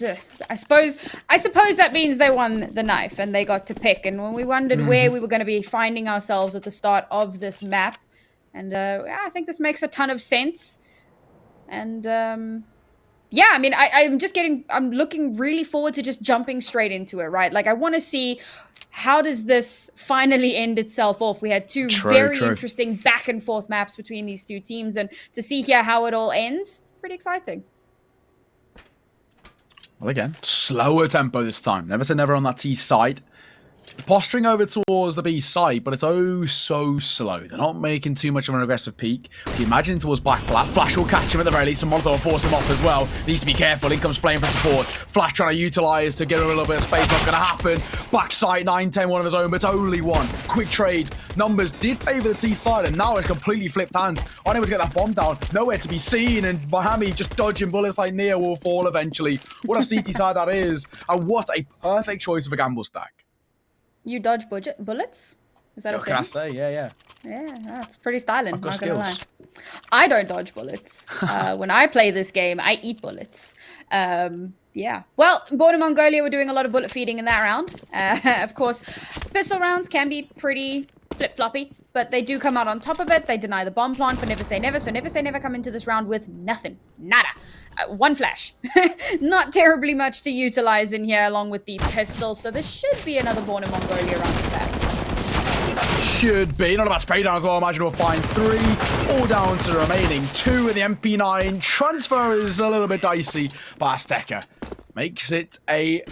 and I suppose that means they won the knife and they got to pick. And when we wondered where we were going to be finding ourselves at the start of this map, and I think this makes a ton of sense. And yeah, I mean, I'm looking really forward to just jumping straight into it, right? Like, I want to see how does this finally end itself off. We had two very interesting back and forth maps between these two teams, and to see here how it all ends, pretty exciting. Well, again, slower tempo this time. Never say never on that T side. Posturing over towards the B side, but it's oh so slow. They're not making too much of an aggressive peek. So imagine towards Black Flat. Flash will catch him at the very least, and Molotov will force him off as well. Needs to be careful. In comes Flame for support. Flash trying to utilize to give him a little bit of space. Not going to happen. Backside 9-10, one of his own, but it's only one. Quick trade. Numbers did favor the T side, and now it's completely flipped hands. Unable to get that bomb down. Nowhere to be seen, and Miami just dodging bullets like Neo will fall eventually. What a CT side that is, and what a perfect choice of a gamble stack. You dodge bullets? Is that a thing? Can I say? Yeah. Yeah, that's pretty styling. I've got skills. I don't dodge bullets. When I play this game, I eat bullets. Yeah. Well, Born in Mongolia were doing a lot of bullet feeding in that round. Of course, pistol rounds can be pretty flip-floppy, but they do come out on top of it. They deny the bomb plant for Never Say Never, so Never Say Never come into this round with nothing. Nada. One flash. Not terribly much to utilize in here along with the pistol, so this should be another Born in Mongolia round of back. Should be. Not about spray down as well. Imagine we'll find 3. All down to the remaining 2 in the MP9. Transfer is a little bit dicey, but Azteca makes it a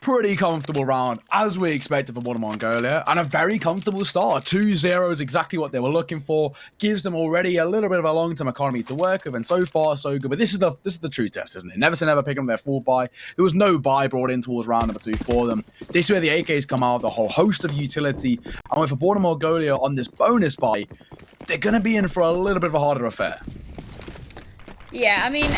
pretty comfortable round, as we expected for Born in Mongolia, and a very comfortable start. 2-0 is exactly what they were looking for. Gives them already a little bit of a long-term economy to work with, and so far, so good. But this is the true test, isn't it? Never say never picking up their full buy. There was no buy brought in towards round number 2 for them. This is where the AKs come out, the whole host of utility, and with Born in Mongolia on this bonus buy, they're going to be in for a little bit of a harder affair. Yeah, I mean,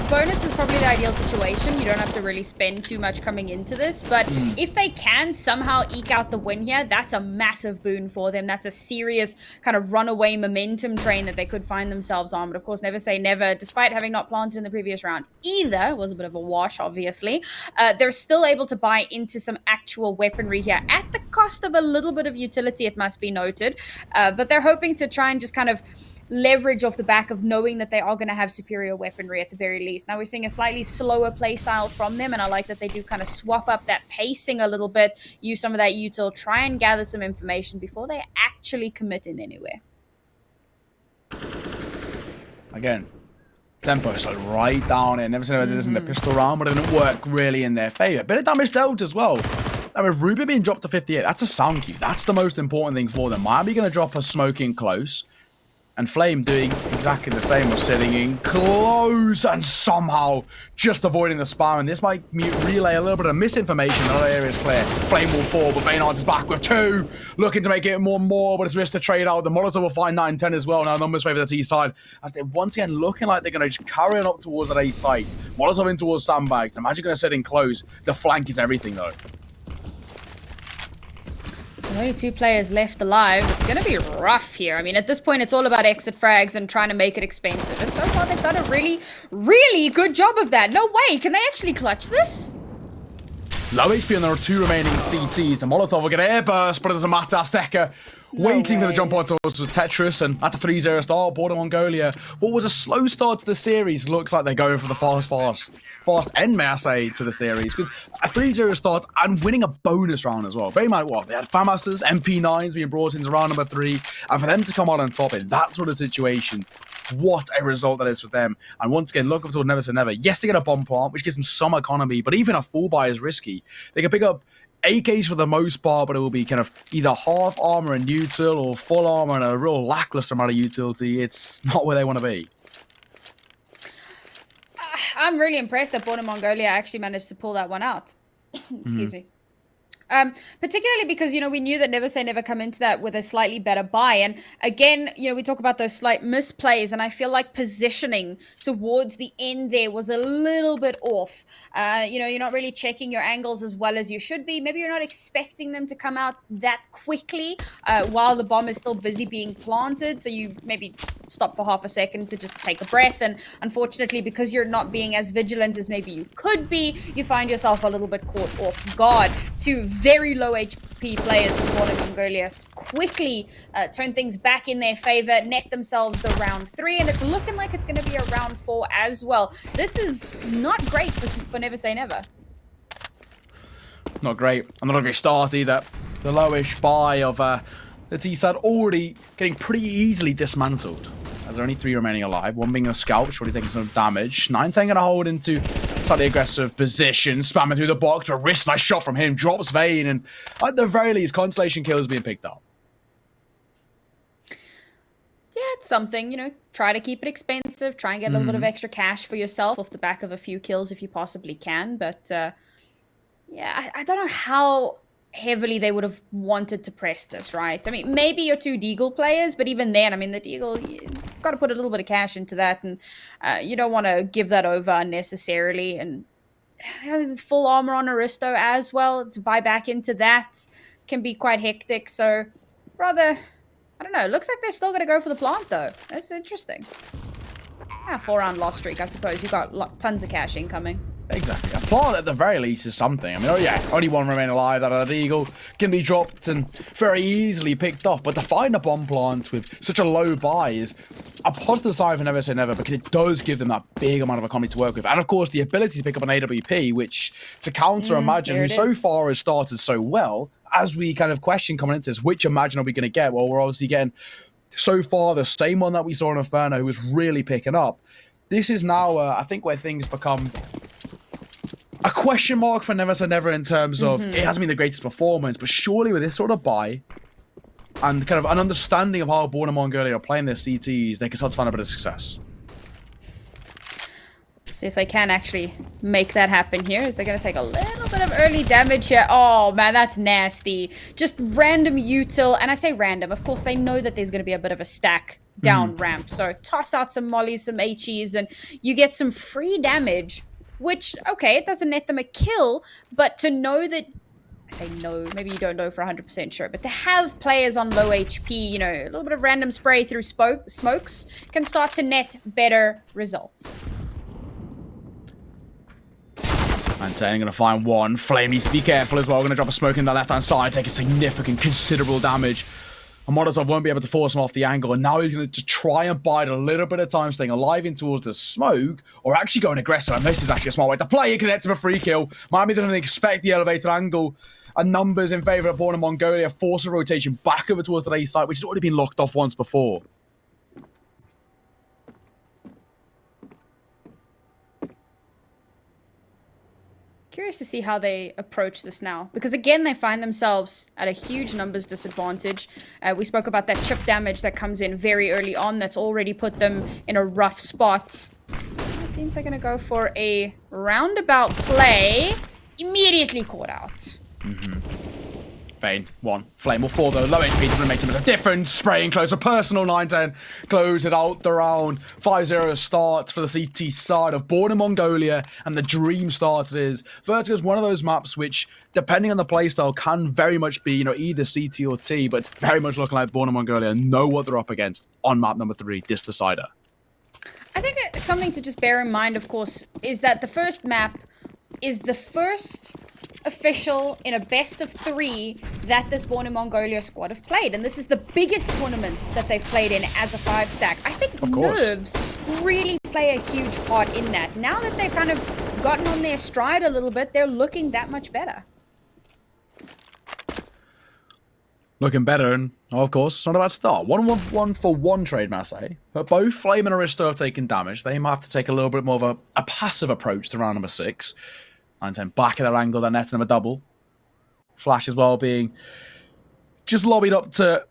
bonus is probably the ideal situation. You don't have to really spend too much coming into this, but if they can somehow eke out the win here, that's a massive boon for them. That's a serious kind of runaway momentum train that they could find themselves on. But of course, Never Say Never, despite having not planted in the previous round either, was a bit of a wash, obviously. They're still able to buy into some actual weaponry here at the cost of a little bit of utility, it must be noted. But they're hoping to try and just kind of leverage off the back of knowing that they are going to have superior weaponry at the very least. Now we're seeing a slightly slower play style from them, and I like that they do kind of swap up that pacing a little bit, use some of that util, try and gather some information before they actually commit in anywhere. Again, tempo is like right down in. Never said about this in the pistol round, but it didn't work really in their favor. Bit of damage dealt as well. Now with Ruby being dropped to 58, that's a sound cue. That's the most important thing for them. Miami going to drop a smoke in close. And Flame doing exactly the same, was sitting in close and somehow just avoiding the spam. And this might relay a little bit of misinformation. Another area is clear. Flame will fall, but Baynard is back with 2. Looking to make it more, but it's risk to trade out. The Molotov will find 9-10 as well. Now numbers favor the T side. As they're once again looking like they're going to just carry on up towards that A site. Molotov in towards sandbags. Imagine going to sit in close. The flank is everything though. Only 2 players left alive. It's going to be rough here. I mean, at this point, it's all about exit frags and trying to make it expensive. And so far, they've done a really, really good job of that. No way. Can they actually clutch this? Low HP and there are 2 remaining CTs. The Molotov will get an airburst, but it doesn't matter. Azteca waiting for the jump on towards Tetris, and that's a 3-0 start. Born in Mongolia. What was a slow start to the series looks like they're going for the fast end, may I say, to the series. Because a 3-0 start and winning a bonus round as well. Very much what? They had FAMASs, MP9s being brought into round number 3, and for them to come out on top in that sort of situation, what a result that is for them. And once again, looking toward Never Say Never. Yes, they get a bomb plant, which gives them some economy, but even a full buy is risky. They can pick up AKs for the most part, but it will be kind of either half armor and util or full armor and a real lackluster amount of utility. It's not where they want to be. I'm really impressed that Born in Mongolia actually managed to pull that one out. Excuse me. Particularly because, we knew that Never Say Never come into that with a slightly better buy. And again, we talk about those slight misplays, and I feel like positioning towards the end there was a little bit off. You're not really checking your angles as well as you should be. Maybe you're not expecting them to come out that quickly while the bomb is still busy being planted. So you maybe stop for half a second to just take a breath. And unfortunately, because you're not being as vigilant as maybe you could be, you find yourself a little bit caught off guard. Two very low HP players from Border Mongolia quickly turn things back in their favor, net themselves the round 3, and it's looking like it's going to be a round 4 as well. This is not great for Never Say Never. Not great. And not a great start either. The lowish buy of the T-side already getting pretty easily dismantled. As there are only 3 remaining alive, one being a scout, which already taking some damage. 9-10 going to hold into slightly aggressive position, spamming through the box, a wrist nice shot from him, drops Vayne, and at the very least, consolation kills being picked up. Yeah, it's something, try to keep it expensive, try and get a little bit of extra cash for yourself off the back of a few kills if you possibly can, but yeah, I don't know how heavily they would have wanted to press this, right? I mean, maybe your 2 Deagle players, but even then, I mean, the Deagle, you've got to put a little bit of cash into that, and you don't want to give that over unnecessarily. And there's full armor on Aristo as well. To buy back into that can be quite hectic. So, rather, I don't know. Looks like they're still going to go for the plant, though. That's interesting. 4-round loss streak, I suppose. You've got tons of cash incoming. Exactly. A plant at the very least is something. I mean, oh yeah, only one remain alive out of the Eagle. Can be dropped and very easily picked off. But to find a bomb plant with such a low buy is a positive sign for Never Say Never, because it does give them that big amount of economy to work with. And of course, the ability to pick up an AWP, which to counter Imagine, who so far has started so well, as we kind of question coming into this, which Imagine are we going to get? Well, we're obviously getting so far the same one that we saw in Inferno, who was really picking up. This is now, I think, where things become a question mark for Never Say Never in terms of it hasn't been the greatest performance, but surely with this sort of buy and kind of an understanding of how Born in Mongolia are playing their CTs, they can start to find a bit of success. See if they can actually make that happen here. Is they're going to take a little bit of early damage here. Oh, man, that's nasty. Just random util. And I say random. Of course, they know that there's going to be a bit of a stack down ramp. So toss out some mollies, some HEs, and you get some free damage. Which, okay, it doesn't net them a kill, but to know that, I say no, maybe you don't know for 100% sure, but to have players on low HP, a little bit of random spray through smokes can start to net better results. And 10 going to find one. Flame needs to be careful as well. Going to drop a smoke in the left-hand side, take a significant, considerable damage. And Molotov won't be able to force him off the angle. And now he's going to just try and bide a little bit of time, staying alive in towards the smoke, or actually going aggressive. And this is actually a smart way to play. He connects him a free kill. Miami doesn't expect the elevated angle. And numbers in favour of Born in Mongolia force a rotation back over towards the A site, which has already been locked off once before. Curious to see how they approach this now, because again they find themselves at a huge numbers disadvantage. We spoke about that chip damage that comes in very early on that's already put them in a rough spot. It seems they're going to go for a roundabout play. Immediately caught out. Vayne, 1. Flame will 4 though. Low HP doesn't make too much of a difference. Spraying close. A personal 9-10. Close it out the round. 5-0 starts for the CT side of Born in Mongolia. And the dream start it is. Vertigo is one of those maps which, depending on the playstyle, can very much be, either CT or T. But it's very much looking like Born in Mongolia know what they're up against on map number 3, this decider. I think that something to just bear in mind, of course, is that the first map is the first official in a best of 3 that this Born in Mongolia squad have played. And this is the biggest tournament that they've played in as a 5-stack. I think nerves really play a huge part in that. Now that they've kind of gotten on their stride a little bit, they're looking that much better. Looking better, and of course, it's not about start. 1-1 for one trade, Massey. But both Flame and Aristo have taken damage. They might have to take a little bit more of a passive approach to round number 6. 9-10 back at their angle, they're netting them a double. Flash as well being just lobbied up to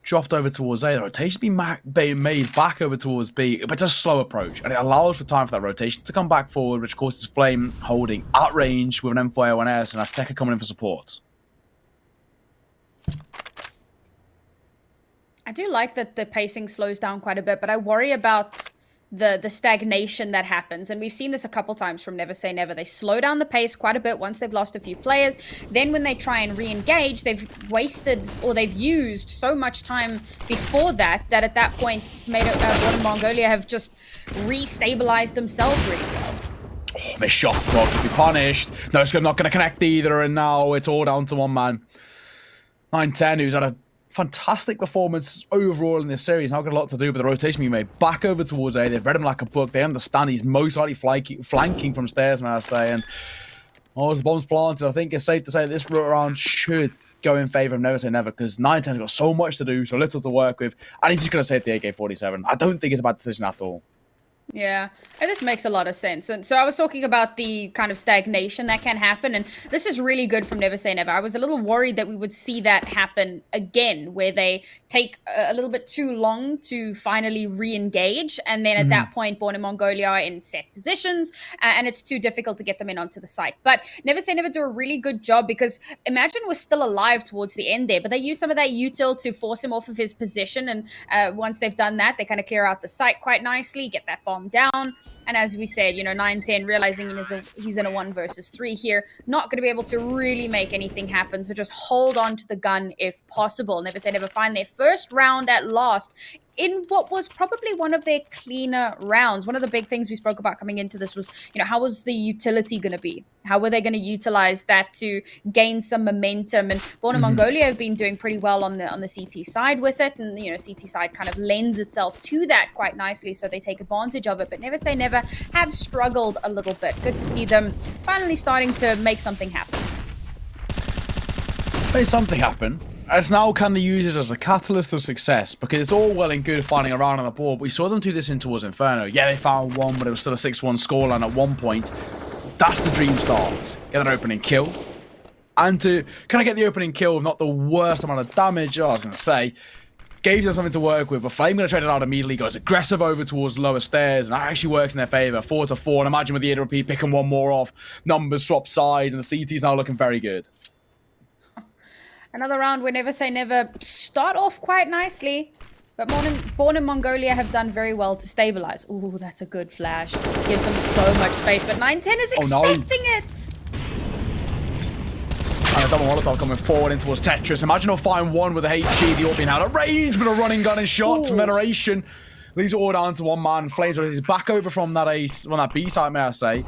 dropped over towards A. The rotation being made back over towards B, but it's a slow approach, and it allows for time for that rotation to come back forward, which causes Flame holding at range with an M4A1S and Azteca coming in for support. I do like that the pacing slows down quite a bit, but I worry about the stagnation that happens. And we've seen this a couple times from Never Say Never. They slow down the pace quite a bit once they've lost a few players. Then when they try and re-engage, they've wasted or they've used so much time before that at that point Born Mongolia have just re-stabilized themselves really well. Oh, this shot's got to be punished. No, it's not going to connect either, and now it's all down to one man. 910, who's had a fantastic performance overall in this series. Not got a lot to do with the rotation being made back over towards A. They've read him like a book. They understand he's most likely flanking from stairs, may I say. And as the bomb's planted, I think it's safe to say this round should go in favour of Never Say Never, because 910's got so much to do, so little to work with, and he's just going to save the AK-47. I don't think it's a bad decision at all. Yeah, and this makes a lot of sense. And so I was talking about the kind of stagnation that can happen, and this is really good from Never Say Never. I was a little worried that we would see that happen again, where they take a little bit too long to finally re-engage, and then at that point, Born in Mongolia are in set positions, and it's too difficult to get them in onto the site. But Never Say Never do a really good job, because Imagine was still alive towards the end there, but they use some of that util to force him off of his position, and once they've done that, they kind of clear out the site quite nicely, get that bomb down. And as we said, 910 realizing he's in a 1 versus 3 here, not going to be able to really make anything happen. So just hold on to the gun if possible. Never Say Never find their first round at last in what was probably one of their cleaner rounds. One of the big things we spoke about coming into this was, how was the utility going to be? How were they going to utilize that to gain some momentum? And Born in Mongolia have been doing pretty well on the CT side with it. And, CT side kind of lends itself to that quite nicely, so they take advantage of it. But Never Say Never have struggled a little bit. Good to see them finally starting to make something happen. Make something happen. It's now, can they use it as a catalyst of success? Because it's all well and good finding a round on the board, but we saw them do this in towards Inferno. Yeah, they found one, but it was still a 6-1 scoreline at one point. That's the dream start. Get an opening kill. And to kind of get the opening kill with not the worst amount of damage, I was going to say, gave them something to work with, but Flame going to trade it out immediately, goes aggressive over towards lower stairs, and that actually works in their favour. 4-4, and imagine with the AWP picking one more off, numbers swap sides, and the CT's now looking very good. Another round where Never Say Never start off quite nicely, but Born in Mongolia have done very well to stabilize. Ooh, that's a good flash. Gives them so much space, but 910 is expecting it. And a double Molotov coming forward in towards Tetris. Imagine he'll find one with a HG, the AWP being out of range, but a running gun and shot to Veneration. Leaves it all down to one man. Flames with his back over from that that B side, may I say.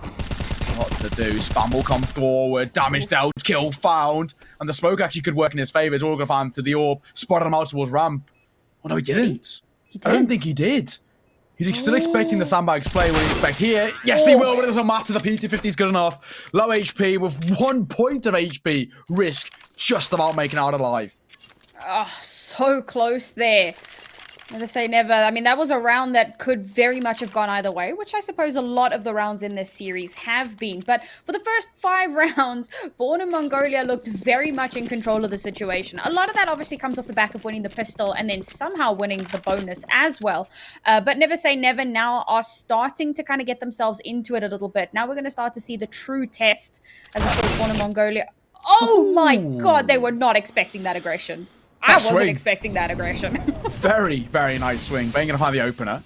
What to do? Spam will come forward. Damage dealt. Kill found. And the smoke actually could work in his favor. It's all going to find to the orb. Spotted him out towards ramp. Oh, no, he didn't. I don't think he did. He's still expecting the sandbags play. What do you expect here? Yes, he will, but it doesn't matter. The PT-50 is good enough. Low HP with 1 point of HP. Risk just about making out alive. Oh, so close there. Never Say Never. I mean, that was a round that could very much have gone either way, which I suppose a lot of the rounds in this series have been. But for the first 5 rounds, Born in Mongolia looked very much in control of the situation. A lot of that obviously comes off the back of winning the pistol and then somehow winning the bonus as well. But Never Say Never now are starting to kind of get themselves into it a little bit. Now we're going to start to see the true test as a Born in Mongolia. Oh my God, they were not expecting that aggression. I wasn't expecting that aggression. Very, very nice swing. But ain't going to find the opener.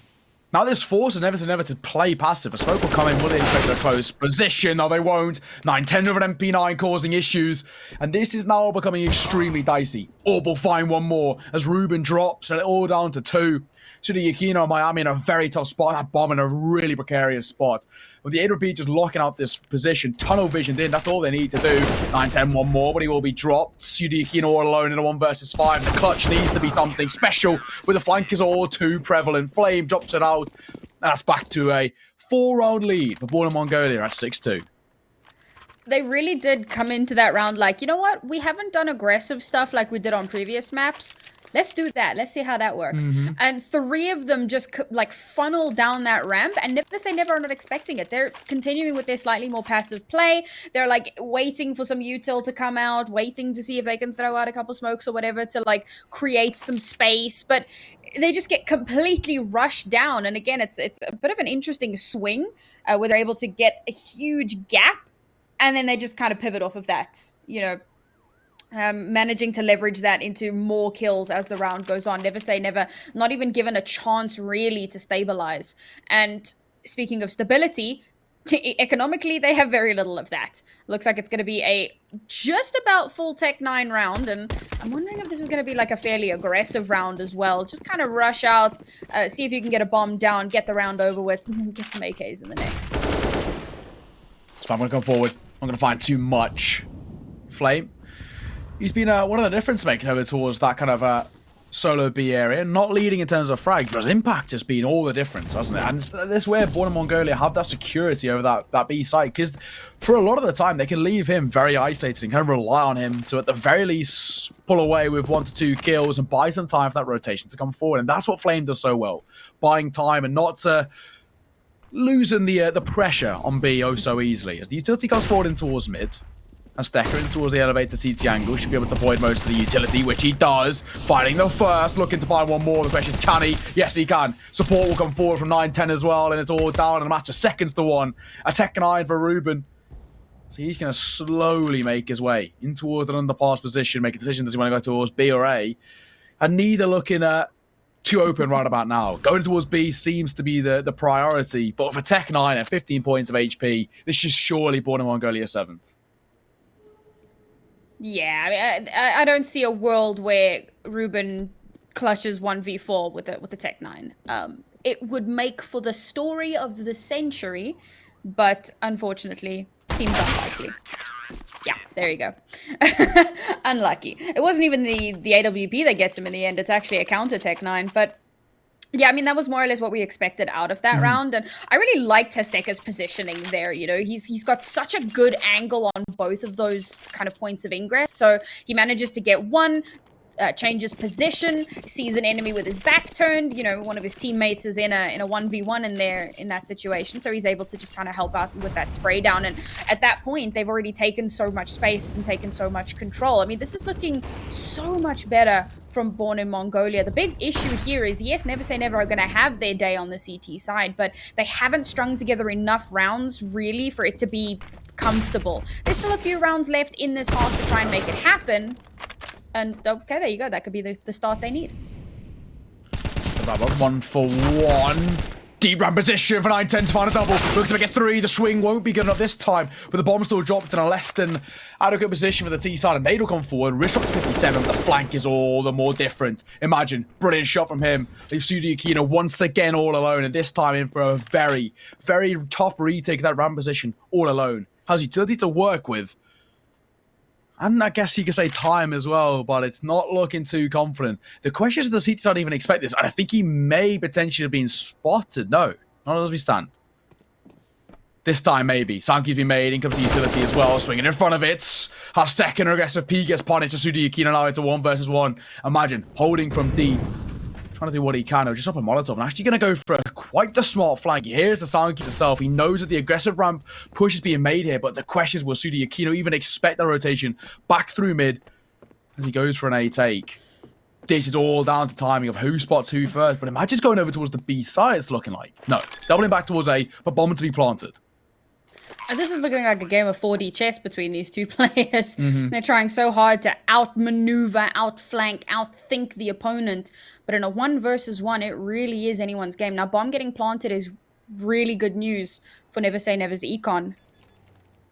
Now this forces Never Say Never to play passive. A smoke will come in. Will they expect a close position? No, they won't. 9-10 with an MP9 causing issues. And this is now becoming extremely dicey. Orb will find one more as Ruben drops and it all down to 2. Shudi Yukino and Miami in a very tough spot. That bomb in a really precarious spot. With the AWP just locking out this position, tunnel vision in, that's all they need to do. 9-10, one more, but he will be dropped. Shudi Yukino all alone in a 1 versus 5. The clutch needs to be something special, with the flankers all too prevalent. Flame drops it out, and that's back to a 4-round lead for Born in Mongolia at 6-2. They really did come into that round like, you know what? We haven't done aggressive stuff like we did on previous maps. Let's do that. Let's see how that works. And 3 of them just like funnel down that ramp, and Never Say Never are not expecting it. They're continuing with their slightly more passive play. They're like waiting for some util to come out, waiting to see if they can throw out a couple smokes or whatever to like create some space. But they just get completely rushed down. And again, it's a bit of an interesting swing where they're able to get a huge gap, and then they just kind of pivot off of that, managing to leverage that into more kills as the round goes on. Never say never, not even given a chance really to stabilize. And speaking of stability, economically, they have very little of that. Looks like it's going to be a just about full Tech 9 round, and I'm wondering if this is going to be like a fairly aggressive round as well. Just kind of rush out, see if you can get a bomb down, get the round over with, get some AKs in the next. So I'm going to come forward. I'm going to find too much. Flame. He's been one of the difference makers over towards that kind of solo B area. Not leading in terms of frag, but his impact has been all the difference, hasn't it? And this is where Born in Mongolia have that security over that B site, because for a lot of the time, they can leave him very isolated and kind of rely on him to, at the very least, pull away with 1 to 2 kills and buy some time for that rotation to come forward. And that's what Flame does so well. Buying time and not losing the pressure on B oh so easily. As the utility comes forward in towards mid, and Stecker in towards the elevator CT angle, should be able to avoid most of the utility, which he does. Finding the first, looking to find one more. The question is, can he? Yes, he can. Support will come forward from 9-10 as well, and it's all down in a matter of seconds to 1. A Tech 9 for Ruben. So he's going to slowly make his way in towards an underpass position, make a decision, does he want to go towards B or A? And neither looking too open right about now. Going towards B seems to be the priority, but for Tech 9 at 15 points of HP, this is surely Born in Mongolia 7th. Yeah, I mean, I don't see a world where Ruben clutches 1v4 with the Tech 9. It would make for the story of the century, but unfortunately, seems unlikely. Yeah, there you go. Unlucky. It wasn't even the AWP that gets him in the end. It's actually a counter Tech 9, but yeah, I mean, that was more or less what we expected out of that round, and I really liked Testeka's positioning there, you know, he's got such a good angle on both of those kind of points of ingress, so he manages to get one, changes position, sees an enemy with his back turned, you know, one of his teammates is in a 1v1 in that situation, so he's able to just kind of help out with that spray down, and at that point, they've already taken so much space and taken so much control. I mean, this is looking so much better from Born in Mongolia. The big issue here is, yes, Never Say Never are going to have their day on the CT side, but they haven't strung together enough rounds, really, for it to be comfortable. There's still a few rounds left in this half to try and make it happen, and okay, there you go. That could be the start they need. 1 for 1. Deep ramp position for 9-10 to find a double. Looks to make it 3. The swing won't be good enough this time, but the bomb still dropped in a less than adequate position for the T side, and they'll come forward. Wrist up to 57, but the flank is all the more different. Imagine, brilliant shot from him. Leaves Studio Aquino once again all alone, and this time in for a very, very tough retake of that ramp position all alone. Has utility to work with. And I guess you could say time as well, but it's not looking too confident. The question is, does the CT side even expect this? And I think he may potentially have been spotted. No, not as we stand. This time, maybe. Sanki's been made. In comes the utility as well. Swinging in front of it. Our second aggressive P gets punished. Sudi Aquino now into 1 versus 1. Imagine, holding from deep. Trying to do what he can. Just up a Molotov. And actually going to go for quite the smart flank. He hears the Sanki himself. He knows that the aggressive ramp push is being made here. But the question is, will Sudi Aquino even expect that rotation back through mid as he goes for an A take? This is all down to timing of who spots who first. But imagine going over towards the B side, it's looking like. No. Doubling back towards A, but bomb to be planted. This is looking like a game of 4D chess between these two players. They're trying so hard to outmaneuver, outflank, outthink the opponent. But in a 1 versus 1, it really is anyone's game. Now, bomb getting planted is really good news for Never Say Never's econ.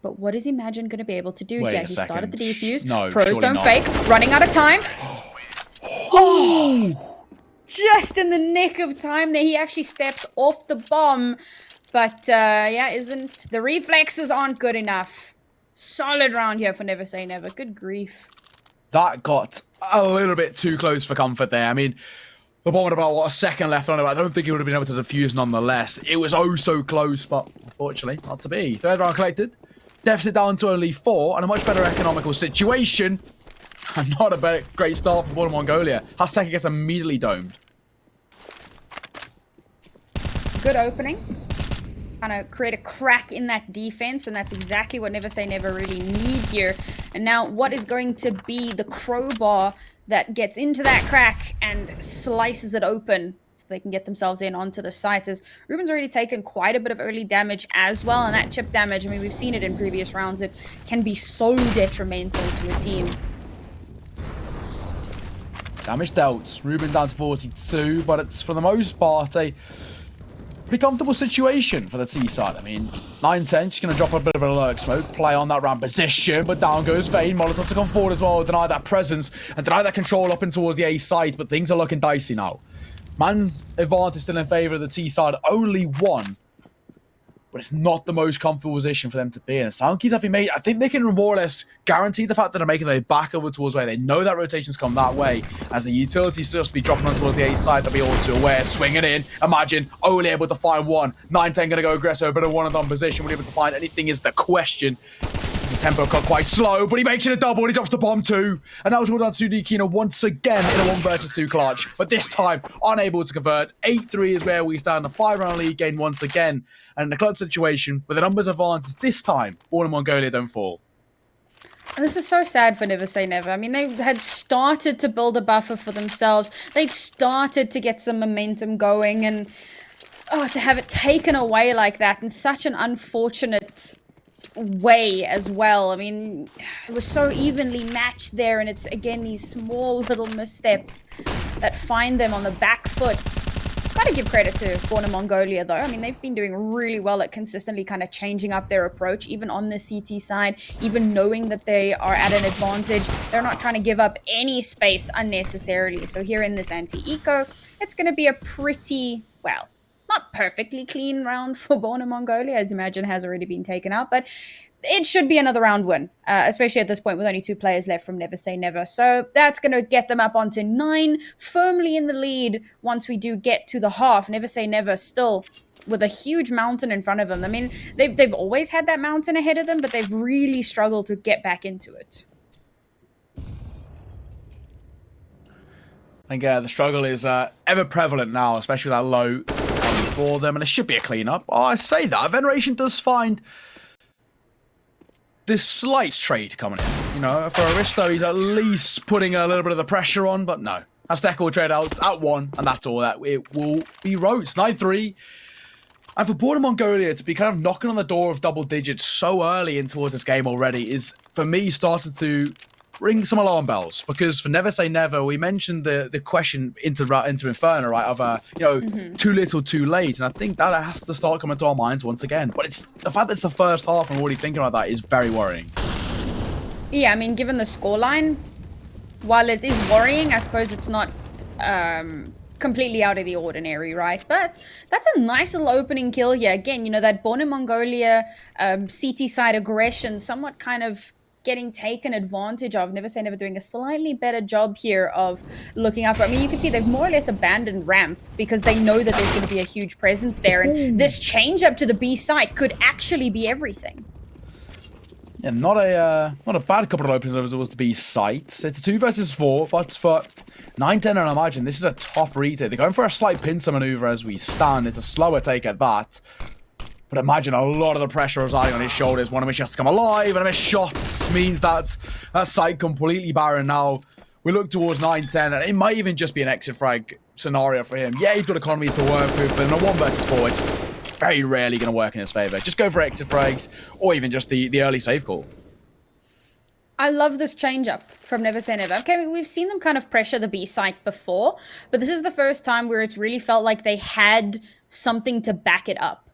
But what is Imagine going to be able to do here? He started the defuse. No, Pros don't not. fake. Running out of time. Oh! Just in the nick of time there. He actually steps off the bomb. But, yeah, the reflexes aren't good enough. Solid round here for Never Say Never. Good grief. That got a little bit too close for comfort there. I mean, the bomb had about, what, a second left on it. I don't think he would have been able to defuse nonetheless. It was oh so close, but unfortunately, not to be. Third round collected. Deficit down to only 4, and a much better economical situation. And not a great start for Born in Mongolia. Hashtag gets immediately domed. Good opening. Kind of create a crack in that defense, and that's exactly what Never Say Never really need here. And now what is going to be the crowbar that gets into that crack and slices it open so they can get themselves in onto the site, as Ruben's already taken quite a bit of early damage as well, and that chip damage, I mean, we've seen it in previous rounds, it can be so detrimental to a team. Damage dealt. Ruben down to 42, but it's for the most part a pretty comfortable situation for the T side. I mean, 9-10, she's going to drop a bit of a lurk smoke, play on that ramp position, but down goes Vayne. Molotov to come forward as well, deny that presence, and deny that control up and towards the A side, but things are looking dicey now. Man's advantage still in favour of the T side, only one. But it's not the most comfortable position for them to be in. Soundkeys have been made. I think they can more or less guarantee the fact that they're making their back over towards where they know that rotations come that way. As the utilities still be dropping on towards the A side, they'll be all too aware. Swinging in. Imagine only able to find one. 9-10 going to go aggressive, but a one-and-done position. Will he able to find anything is the question. The tempo got quite slow, but he makes it a double and he drops the bomb too. And that was all down to Dikino once again in a 1 versus 2 clutch. But this time, unable to convert. 8-3 is where we stand. A 5-round lead game once again. And in a clutch situation with a numbers advantage this time, Born in Mongolia don't fall. And this is so sad for Never Say Never. I mean, they had started to build a buffer for themselves. They'd started to get some momentum going. And to have it taken away like that in such an unfortunate way as well. I mean, it was so evenly matched there, and it's again these small little missteps that find them on the back foot. Gotta give credit to Born in Mongolia though. I mean, they've been doing really well at consistently kind of changing up their approach, even on the CT side, even knowing that they are at an advantage. They're not trying to give up any space unnecessarily. So here in this anti-eco, it's going to be a pretty, well, not perfectly clean round for Born in Mongolia, as Imagine has already been taken out, but it should be another round win, especially at this point with only 2 players left from Never Say Never. So that's going to get them up onto 9, firmly in the lead once we do get to the half. Never Say Never still with a huge mountain in front of them. I mean, they've always had that mountain ahead of them, but they've really struggled to get back into it. I think the struggle is ever prevalent now, especially with that low for them, and it should be a clean-up. Oh, I say that. Veneration does find this slight trade coming in. You know, for Aristo, he's at least putting a little bit of the pressure on, but no. Azteca will trade out at 1, and that's all that it will be roads. 9-3. And for Born in Mongolia to be kind of knocking on the door of double digits so early in towards this game already is, for me, started to ring some alarm bells, because for Never Say Never, we mentioned the question into Inferno, right, of too little, too late, and I think that has to start coming to our minds once again. But it's the fact that it's the first half and already thinking about that is very worrying. Yeah, I mean, given the scoreline, while it is worrying, I suppose it's not completely out of the ordinary, right? But that's a nice little opening kill here. Again, you know, that Born in Mongolia CT side aggression somewhat kind of getting taken advantage of. Never Say Never doing a slightly better job here of looking out for. I mean, you can see they've more or less abandoned ramp because they know that there's going to be a huge presence there, and this change up to the B site could actually be everything. Yeah, not a bad couple of openings over towards the B site. It's a 2 versus 4, but for 9-10, and I imagine this is a tough retake. They're going for a slight pincer maneuver as we stand. It's a slower take at that. But imagine a lot of the pressure residing on his shoulders. One of which has to come alive, and a miss shots means that site completely barren now. We look towards 9-10, and it might even just be an exit frag scenario for him. Yeah, he's got economy to work with, but in a 1 versus 4, it's very rarely going to work in his favor. Just go for exit frags, or even just the early save call. I love this change up from Never Say Never. Okay, we've seen them kind of pressure the B site before, but this is the first time where it's really felt like they had something to back it up.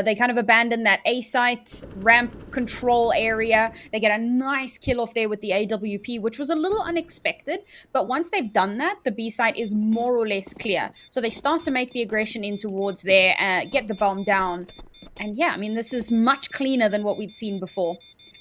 They kind of abandoned that A site ramp control area. They get a nice kill off there with the AWP, which was a little unexpected. But once they've done that, the B site is more or less clear. So they start to make the aggression in towards there, get the bomb down. And yeah, I mean, this is much cleaner than what we'd seen before.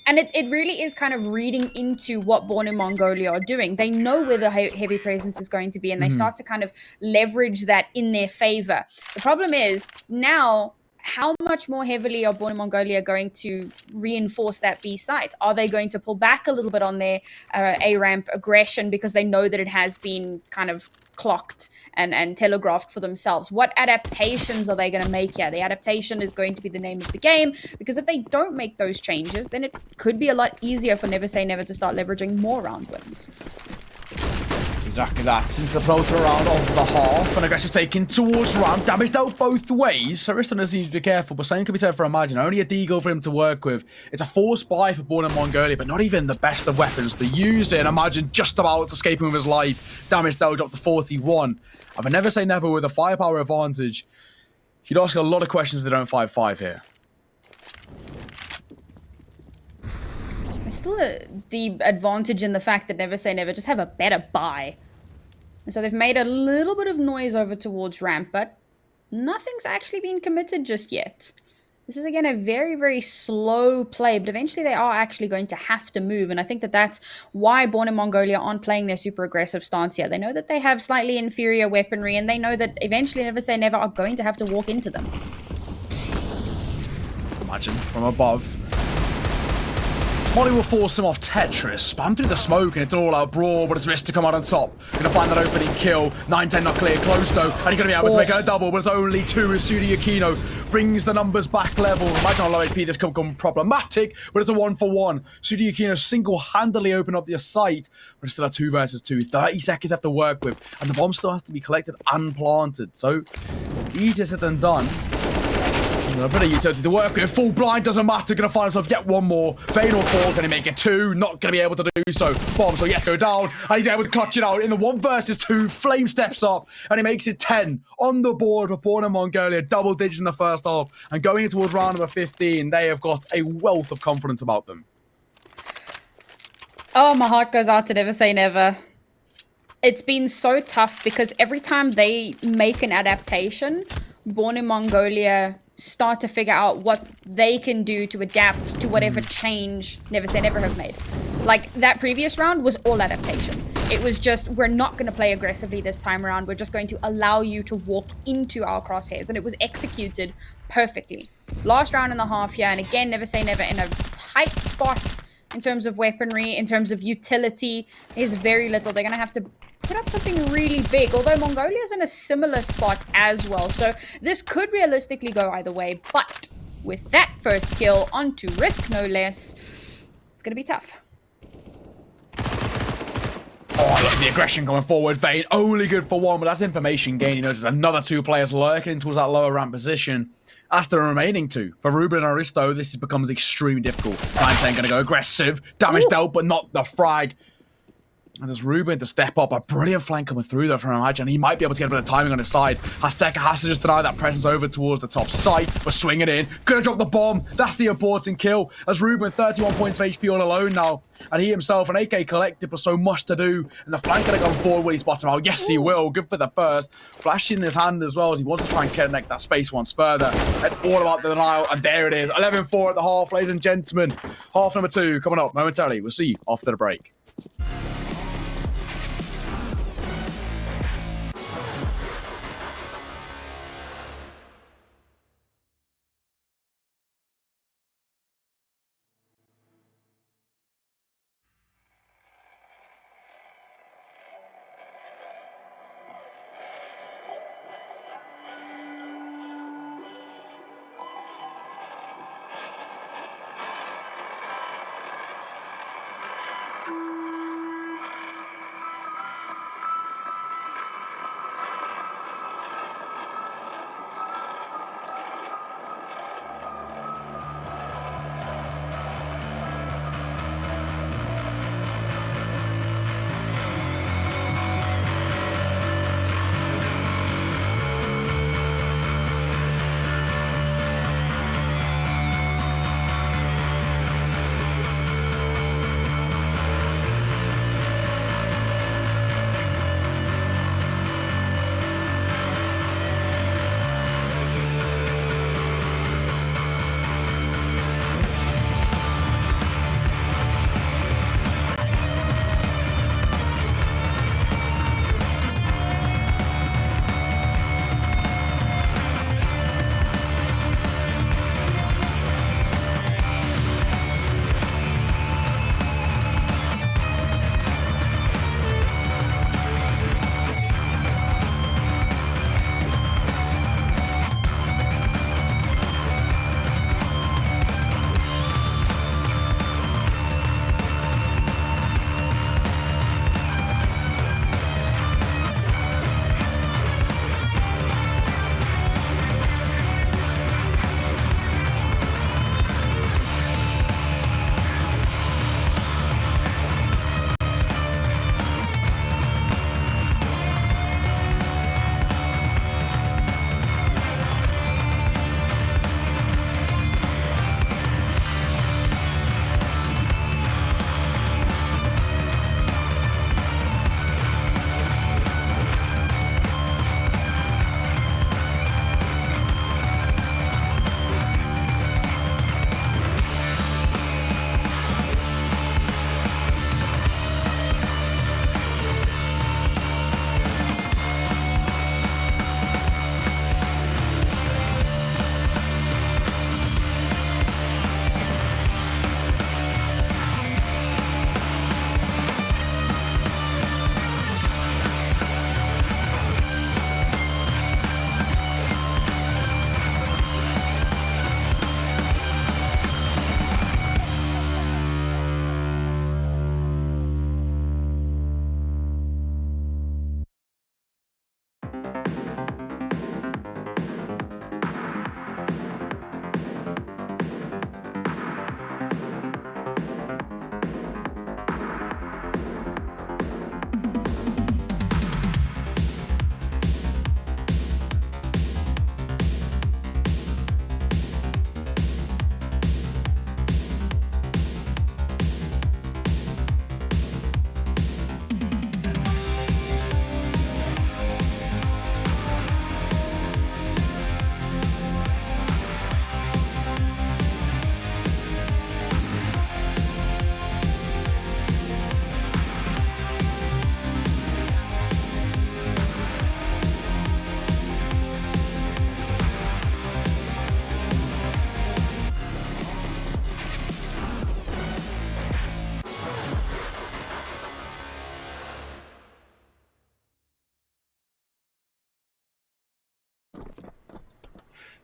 And it really is kind of reading into what Born in Mongolia are doing. They know where the heavy presence is going to be, and they start to kind of leverage that in their favor. The problem is now, how much more heavily are Born in Mongolia going to reinforce that B site? Are they going to pull back a little bit on their A-ramp aggression because they know that it has been kind of clocked and telegraphed for themselves? What adaptations are they going to make here? The adaptation is going to be the name of the game, because if they don't make those changes, then it could be a lot easier for Never Say Never to start leveraging more round wins. Exactly that. Into the floater round of the half. And aggressive taking towards ramp. Damage dealt both ways. So Ariston needs to be careful. But same can be said for Imagine. Only a deagle for him to work with. It's a forced buy for Born in Mongolia, but not even the best of weapons to use it. And Imagine just about escaping with his life. Damage dealt dropped to 41. I would never say never with a firepower advantage. You'd ask a lot of questions if they don't 5-5 here. There's still the advantage in the fact that Never Say Never just have a better buy. And so they've made a little bit of noise over towards ramp, but nothing's actually been committed just yet. This is, again, a very, very slow play, but eventually they are actually going to have to move, and I think that that's why Born in Mongolia aren't playing their super aggressive stance here. They know that they have slightly inferior weaponry, and they know that eventually Never Say Never are going to have to walk into them. Imagine from above. Molly will force him off Tetris. Spam through the smoke and it's all out brawl, but it's risk to come out on top. Gonna find that opening kill. 9-10 not clear, close though, and he's gonna be able to make it a double, but it's only 2 as Sudi Aquino brings the numbers back level. Imagine how low HP this could become problematic, but it's a 1-for-1. Sudi Aquino single-handedly opened up the site, but it's still a 2 versus 2. 30 seconds left to work with, and the bomb still has to be collected and planted. So, easier said than done. A bit of utility to work with. Full blind doesn't matter. Gonna find himself yet one more. Vayne or 4. Can he make it 2? Not gonna be able to do so. Bombs will yet go down. And he's able to clutch it out in the 1 versus 2. Flame steps up and he makes it 10 on the board for Born in Mongolia. Double digits in the first half. And going in towards round number 15, they have got a wealth of confidence about them. Oh, my heart goes out to Never Say Never. It's been so tough because every time they make an adaptation, Born in Mongolia start to figure out what they can do to adapt to whatever change Never Say Never have made. Like, that previous round was all adaptation. It was just, we're not going to play aggressively this time around. We're just going to allow you to walk into our crosshairs. And it was executed perfectly. Last round and a half here, and again, Never Say Never in a tight spot in terms of weaponry, in terms of utility. There's very little. They're going to have to put up something really big, although Mongolia's in a similar spot as well. So this could realistically go either way, but with that first kill onto Risk, no less, it's going to be tough. Oh, look at the aggression coming forward. Vayne only good for 1, but that's information gain. You notice another 2 players lurking towards that lower ramp position. That's the remaining 2. For Ruben and Aristo, this becomes extremely difficult. 9-10 going to go aggressive. Damage dealt, but not the frag. And there's Ruben to step up. A brilliant flank coming through there from Imagine. He might be able to get a bit of timing on his side. Azteca has to just deny that presence over towards the top site. But swing it in. Gonna drop the bomb. That's the important kill. As Ruben, 31 points of HP all alone now. And he himself, an AK collected, but so much to do. And the flank gonna come forward when he's bottom out. Yes, he will. Good for the first. Flash in his hand as well as he wants to try and connect that space once further. And all about the denial. And there it is. 11-4 at the half, ladies and gentlemen. Half number 2 coming up momentarily. We'll see you after the break.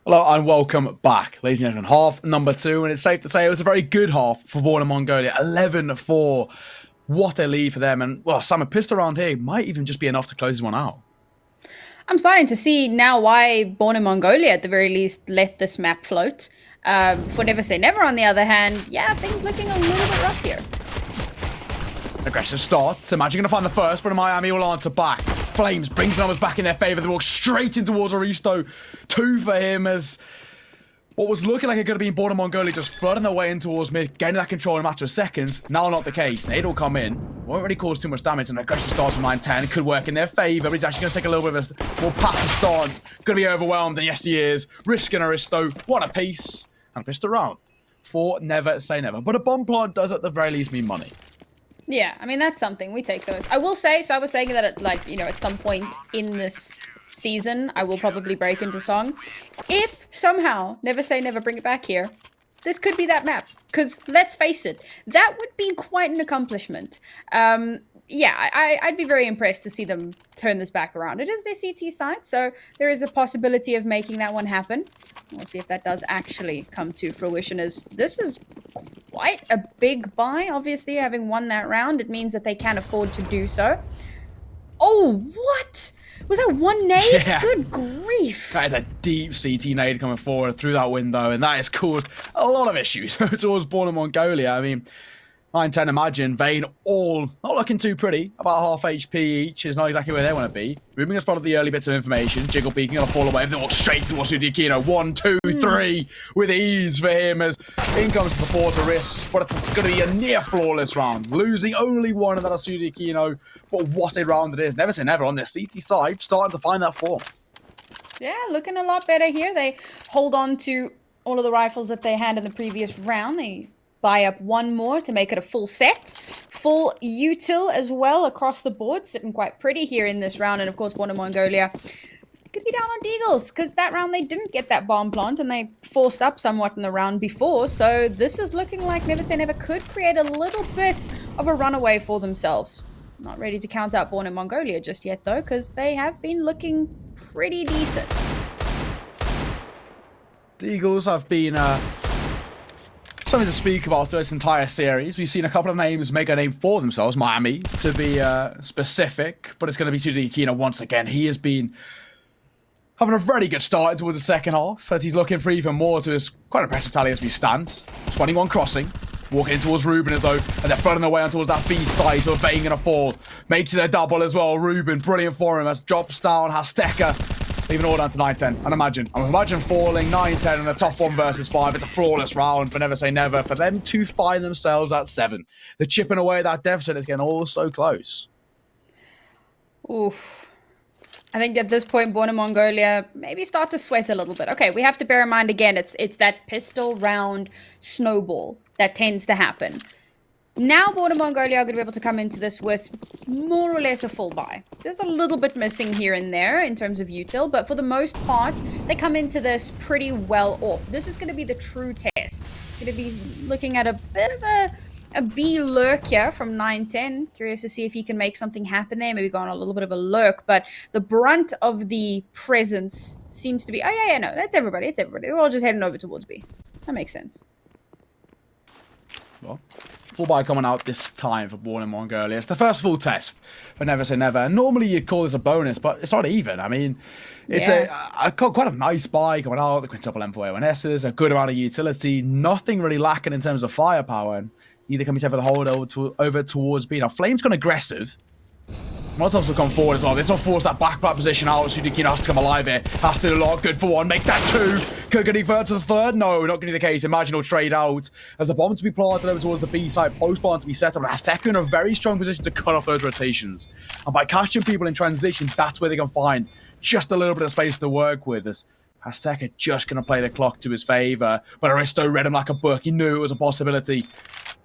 Hello and welcome back, ladies and gentlemen. Half number 2, and it's safe to say it was a very good half for Born in Mongolia. 11-4. What a lead for them. And, well, Sam, a pistol around here might even just be enough to close this one out. I'm starting to see now why Born in Mongolia, at the very least, let this map float. For Never Say Never, on the other hand, yeah, things looking a little bit rough here. Aggressive start. Imagine going to find the first, but Miami will answer back. Flames brings numbers back in their favour. They walk straight in towards Aristo. 2 for him as what was looking like it could have been Born in Mongolia just flooding their way in towards mid, getting that control in a matter of seconds. Now not the case. Nade will come in. Won't really cause too much damage, and aggressive start from 9-10 could work in their favour, but he's actually going to take a little bit of a more passive stance. Going to be overwhelmed, and yes he is. Risking Aristo. One apiece. And a pistol round for Never Say Never. But a bomb plant does at the very least mean money. Yeah, I mean, that's something. We take those. I will say, so I was saying that, at some point in this season, I will probably break into song. If somehow Never Say Never bring it back here, this could be that map. Because, let's face it, that would be quite an accomplishment. Yeah, I'd be very impressed to see them turn this back around. It is their CT side, so there is a possibility of making that one happen. We'll see if that does actually come to fruition, as this is quite a big buy. Obviously, having won that round, it means that they can afford to do so. Oh, what? Was that one nade? Yeah. Good grief. That is a deep CT nade coming forward through that window, and that has caused a lot of issues towards Born in Mongolia. I mean, 9-10, imagine, Vayne all not looking too pretty, about half HP each, is not exactly where they want to be. Ruben has spotted the early bits of information. Jiggle peeking on a fall away, then walk straight towards Sudikino. 1, 2, 3 with ease for him as in comes to support a wrist, but it's going to be a near flawless round. Losing only one of that Sudikino, but what a round it is. Never Say Never on their CT side, starting to find that form. Yeah, looking a lot better here. They hold on to all of the rifles that they had in the previous round. They buy up one more to make it a full set. Full util as well across the board. Sitting quite pretty here in this round. And of course, Born in Mongolia could be down on Deagles, because that round they didn't get that bomb plant and they forced up somewhat in the round before. So this is looking like Never Say Never could create a little bit of a runaway for themselves. Not ready to count out Born in Mongolia just yet though, because they have been looking pretty decent. Deagles have been something to speak about through this entire series. We've seen a couple of names make a name for themselves. Miami, to be specific, but it's going to be Sudikino once again. He has been having a very good start towards the second half, as he's looking for even more to his quite impressive tally as we stand. 21 crossing. Walking in towards Ruben as though, and they're flooding their way on towards that B side, so Vayne gonna fall. Makes it a double as well. Ruben, brilliant for him as drops down, has Stecker. Leaving all down to 9-10. And imagine falling 9-10 in a tough 1 versus 5. It's a flawless round for Never Say Never. For them to find themselves at 7. They're chipping away at that deficit. It's getting all so close. Oof. I think at this point, Born in Mongolia maybe start to sweat a little bit. Okay, we have to bear in mind again, it's that pistol round snowball that tends to happen. Now Born in Mongolia are going to be able to come into this with more or less a full buy. There's a little bit missing here and there in terms of util, but for the most part, they come into this pretty well off. This is going to be the true test. Going to be looking at a bit of a B lurk here from 9-10. Curious to see if he can make something happen there. Maybe go on a little bit of a lurk, but the brunt of the presence seems to be... Oh, yeah, no, that's everybody. It's everybody. We're all just heading over towards B. That makes sense. Well, full buy coming out this time for Born in Mongolia. It's the first full test for Never Say Never. Normally you'd call this a bonus, but it's not even. I mean, it's quite a nice buy coming out. The quintuple M4A1Ss, a good amount of utility, nothing really lacking in terms of firepower, and either can be said for the hold over towards B. Now, Flame's gone aggressive. Molotovs will come forward as well. This will force that backpack position out. Sudikino has to come alive here. Has to do a lot. Good for 1. Make that 2. Could get further to the 3rd? No, not going to be the case. Imagine he'll trade out. As the bomb to be planted over towards the B side. Post bomb to be set up. And Azteca in a very strong position to cut off those rotations. And by catching people in transition, that's where they can find just a little bit of space to work with. As Azteca just going to play the clock to his favour. But Aristo read him like a book. He knew it was a possibility.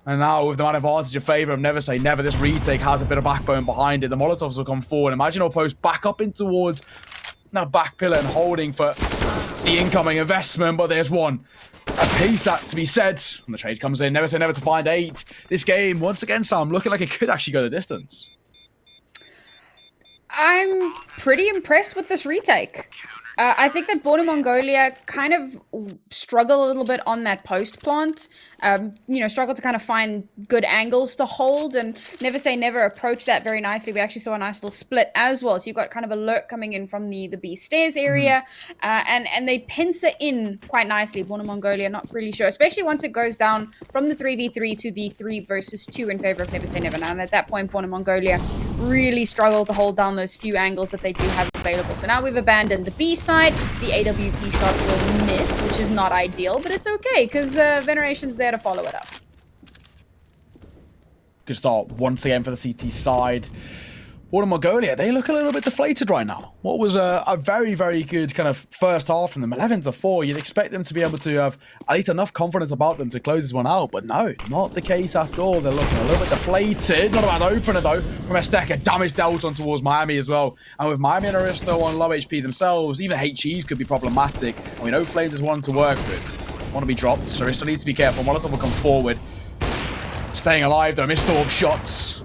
And now, with the man advantage in favour of Never Say Never, this retake has a bit of backbone behind it. The Molotovs will come forward. Imagine he'll post back up in towards that back pillar and holding for the incoming investment. But there's one. A piece that to be said. And the trade comes in. Never Say Never to find 8. This game, once again, Sam, looking like it could actually go the distance. I'm pretty impressed with this retake. I think that Born in Mongolia kind of struggle a little bit on that post plant. Struggle to kind of find good angles to hold, and Never Say Never approach that very nicely. We actually saw a nice little split as well. So you've got kind of a lurk coming in from the B stairs area, and they pincer in quite nicely. Born in Mongolia, not really sure, especially once it goes down from the 3v3 to the 3 versus 2 in favor of Never Say Never. Now, and at that point, Born in Mongolia really struggle to hold down those few angles that they do have available. So now we've abandoned the B side. The AWP shot will miss, which is not ideal, but it's okay because Veneration's there to follow it up. Good start once again for the CT side. Born in Mongolia, they look a little bit deflated right now. What was a very, very good kind of first half from them, 11-4. You'd expect them to be able to have at least enough confidence about them to close this one out, but no, not the case at all. They're looking a little bit deflated. Not a bad opener though from Azteca. Damage dealt on towards Miami as well. And with Miami and Aristo on low HP themselves, even HEs could be problematic. And we know Flames is one to work with. Want to be dropped, so Aristo needs to be careful. Molotov will come forward. Staying alive though, missed all shots.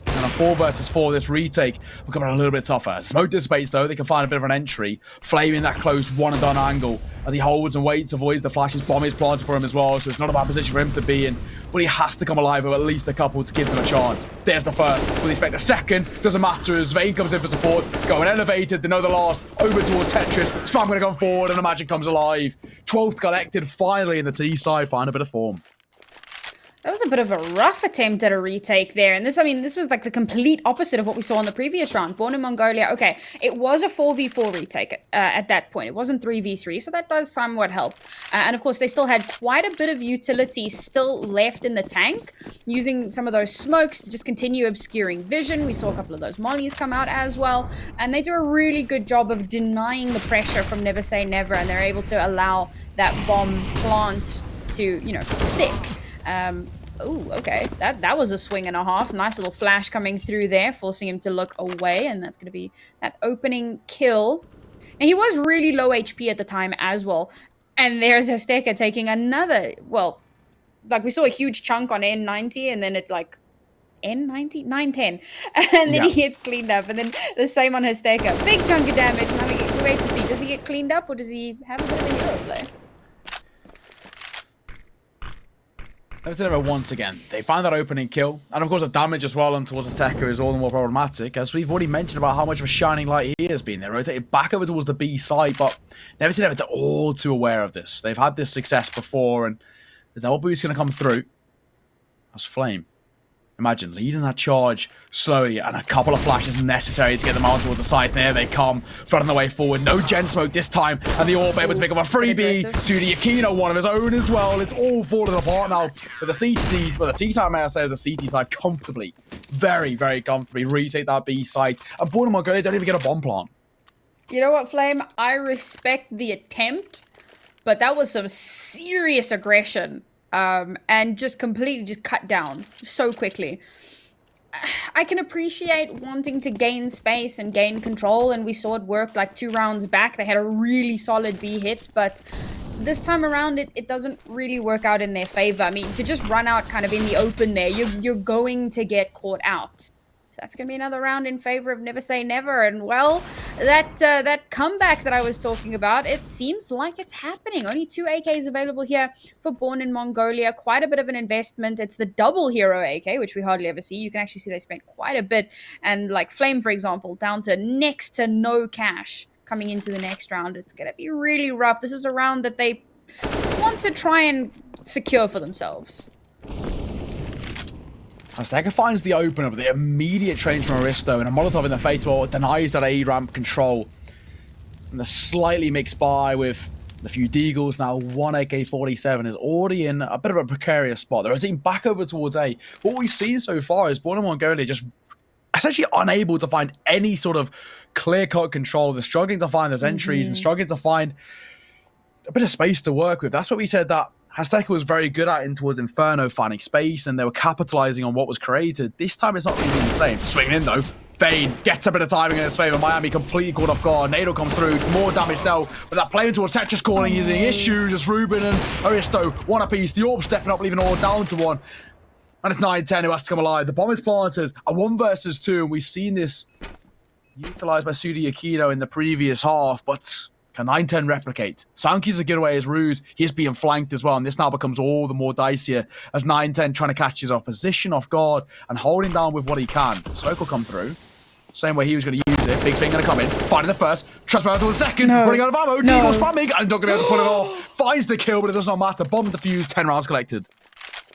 And a 4 versus 4, this retake will come out a little bit tougher. Smoke dissipates though, they can find a bit of an entry. Flame in that close one and done angle as he holds and waits, avoids the flashes. Bomb is planted for him as well, so it's not a bad position for him to be in. But he has to come alive with at least a couple to give them a chance. There's the first. We'll expect the second. Doesn't matter as Vayne comes in for support. Going elevated, they know the last. Over towards Tetris. Spam going to come forward and the Magic comes alive. 12th collected finally in the T side. Find a bit of form. That was a bit of a rough attempt at a retake there. And this was like the complete opposite of what we saw in the previous round. Born in Mongolia, okay, it was a 4v4 retake at that point. It wasn't 3v3, so that does somewhat help. And of course, they still had quite a bit of utility still left in the tank, using some of those smokes to just continue obscuring vision. We saw a couple of those mollies come out as well. And they do a really good job of denying the pressure from Never Say Never, and they're able to allow that bomb plant to, stick. Okay. That was a swing and a half. Nice little flash coming through there, forcing him to look away, and that's going to be that opening kill. And he was really low HP at the time as well. And there's Azteca taking another, well, like we saw a huge chunk on N90, and then it like N90? 910. And then he gets cleaned up, and then the same on Azteca. Big chunk of damage. Now we wait to see. Does he get cleaned up, or does he have a bit of a hero play? Once again, they find that opening kill, and of course the damage as well on towards Azteca is all the more problematic, as we've already mentioned about how much of a shining light he has been. They're rotated back over towards the B side, but Never Say Never, they're all too aware of this. They've had this success before, and the double boot's going to come through. That's Flame. Imagine leading that charge slowly, and a couple of flashes necessary to get them out towards the side. There they come, flooding the way forward. No gen smoke this time, and the AWP able to pick up a freebie to the Aquino, one of his own as well. It's all falling apart now with the CTs, well, the T side, may I say, the CT side comfortably, very, very comfortably retake that B side. And Born in Mongolia don't even get a bomb plant. You know what, Flame? I respect the attempt, but that was some serious aggression. And just completely cut down so quickly. I can appreciate wanting to gain space and gain control, and we saw it work like 2 rounds back. They had a really solid B hit, but this time around it doesn't really work out in their favor. I mean, to just run out kind of in the open there, you're going to get caught out. That's going to be another round in favor of Never Say Never. And, well, that comeback that I was talking about, it seems like it's happening. Only 2 AKs available here for Born in Mongolia. Quite a bit of an investment. It's the double hero AK, which we hardly ever see. You can actually see they spent quite a bit. And, like Flame, for example, down to next to no cash coming into the next round. It's going to be really rough. This is a round that they want to try and secure for themselves. Azteca finds the opener, but the immediate change from Aristo, and a Molotov in the face wall denies that A-ramp control. And the slightly mixed by with a few Deagles, now 1 AK-47 is already in a bit of a precarious spot. They're rotating back over towards A. What we've seen so far is Born in Mongolia just essentially unable to find any sort of clear-cut control. They're struggling to find those entries and struggling to find a bit of space to work with. That's what we said that Azteca was very good at in towards Inferno, finding space, and they were capitalizing on what was created. This time it's not really the same. Swinging in though. Vayne gets a bit of timing in his favor. Miami completely caught off guard. Nado comes through. More damage dealt. But that play towards Tetris calling is the issue. Just Ruben and Aristo, one apiece. The AWP stepping up, leaving all down to 1. And it's 9-10 who has to come alive. The bomb is planted. A 1 versus 2, and we've seen this utilized by Sudi Aquino in the previous half, but Can 9-10 replicate? Sankey's a good away his ruse. He's being flanked as well, and this now becomes all the more dicier as 9-10 trying to catch his opposition off guard and holding down with what he can. Smoke will come through. Same way he was going to use it. Big thing going to come in. Finding the first. Transfer to the second. Running out of ammo. Deagle spamming. And not going to be able to pull it off. Finds the kill, but it does not matter. Bomb defused. 10 rounds collected.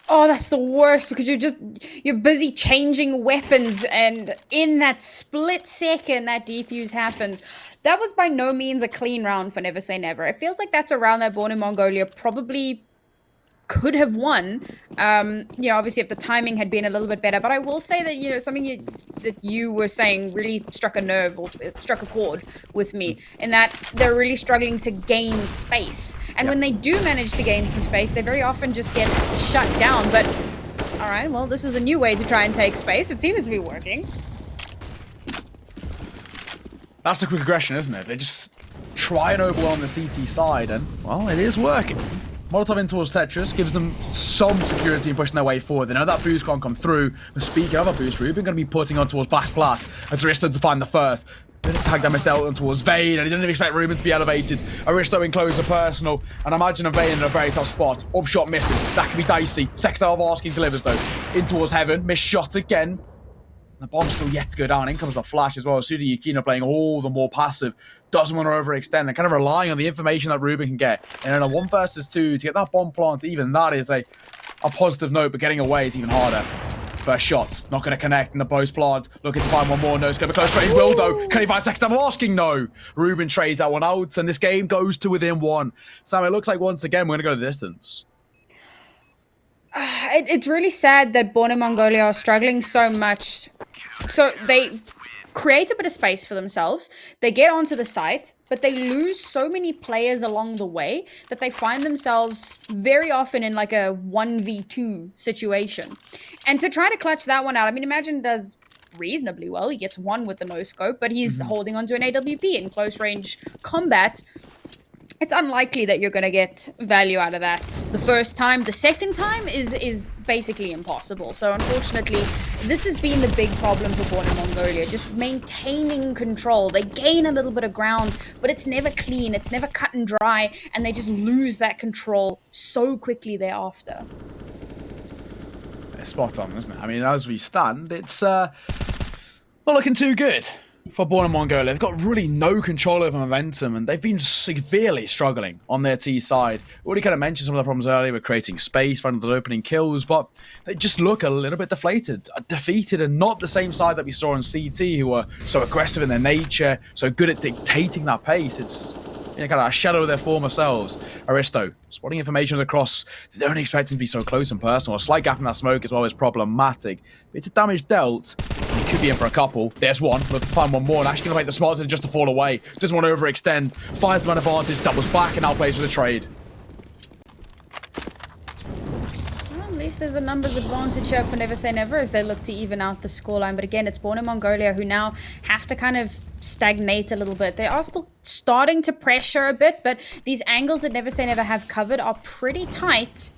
Oh, that's the worst because you're busy changing weapons, and in that split second that defuse happens. That was by no means a clean round for Never Say Never. It feels like that's a round that Born in Mongolia probably could have won. Obviously if the timing had been a little bit better, but I will say that, something that you were saying really struck a nerve or struck a chord with me, in that they're really struggling to gain space. And when they do manage to gain some space, they very often just get shut down. But all right, well, this is a new way to try and take space. It seems to be working. That's the quick aggression, isn't it? They just try and overwhelm the CT side, and well, it is working. Molotov in towards Tetris gives them some security in pushing their way forward. They know that boost can't come through. But speaking of a boost, Ruben going to be putting on towards back plat as Aristo to find the first. Bit of tag damage dealt on towards Vayne, and he didn't expect Ruben to be elevated. Aristo in closer personal, and imagine a Vayne in a very tough spot. Upshot misses. That could be dicey. Sextile of asking delivers though. In towards Heaven. Missed shot again. The bomb's still yet to go down. In comes the flash as well. Sudi Yukino playing all the more passive. Doesn't want to overextend. They're kind of relying on the information that Ruben can get. And in a 1 versus 2, to get that bomb plant, even that is a positive note, but getting away is even harder. First shot, not going to connect in the post plant. Looking to find one more. No, it's going to be close range. Will though. Can he find second time asking? No. Ruben trades that one out, and this game goes to within 1. Sam, it looks like once again we're going to go the distance. It's really sad that Born in Mongolia are struggling so much. So they create a bit of space for themselves. They get onto the site, but they lose so many players along the way that they find themselves very often in like a 1v2 situation. And to try to clutch that one out, I mean, Imagine does reasonably well. He gets 1 with the no scope, but he's holding onto an AWP in close range combat. It's unlikely that you're going to get value out of that the first time. The second time is basically impossible. So unfortunately, this has been the big problem for Born in Mongolia, just maintaining control. They gain a little bit of ground, but it's never clean. It's never cut and dry, and they just lose that control so quickly thereafter. It's spot on, isn't it? I mean, as we stand, it's not looking too good for Born in Mongolia. They've got really no control over momentum, and they've been severely struggling on their T side. We already kind of mentioned some of the problems earlier with creating space, finding the opening kills, but they just look a little bit deflated, defeated, and not the same side that we saw in CT, who were so aggressive in their nature, so good at dictating that pace. It's kind of a shadow of their former selves. Aristo, spotting information across. They don't expect him to be so close and personal. A slight gap in that smoke as well is problematic. Bit of damage dealt. He could be in for a couple. There's one. Looking to find one more, and actually going to make the smart decision just to fall away. Doesn't want to overextend. Finds man advantage, doubles back, and now plays for the trade. Well, at least there's a numbers advantage here for Never Say Never as they look to even out the scoreline. But again, it's Born in Mongolia who now have to kind of stagnate a little bit. They are still starting to pressure a bit, but these angles that Never Say Never have covered are pretty tight,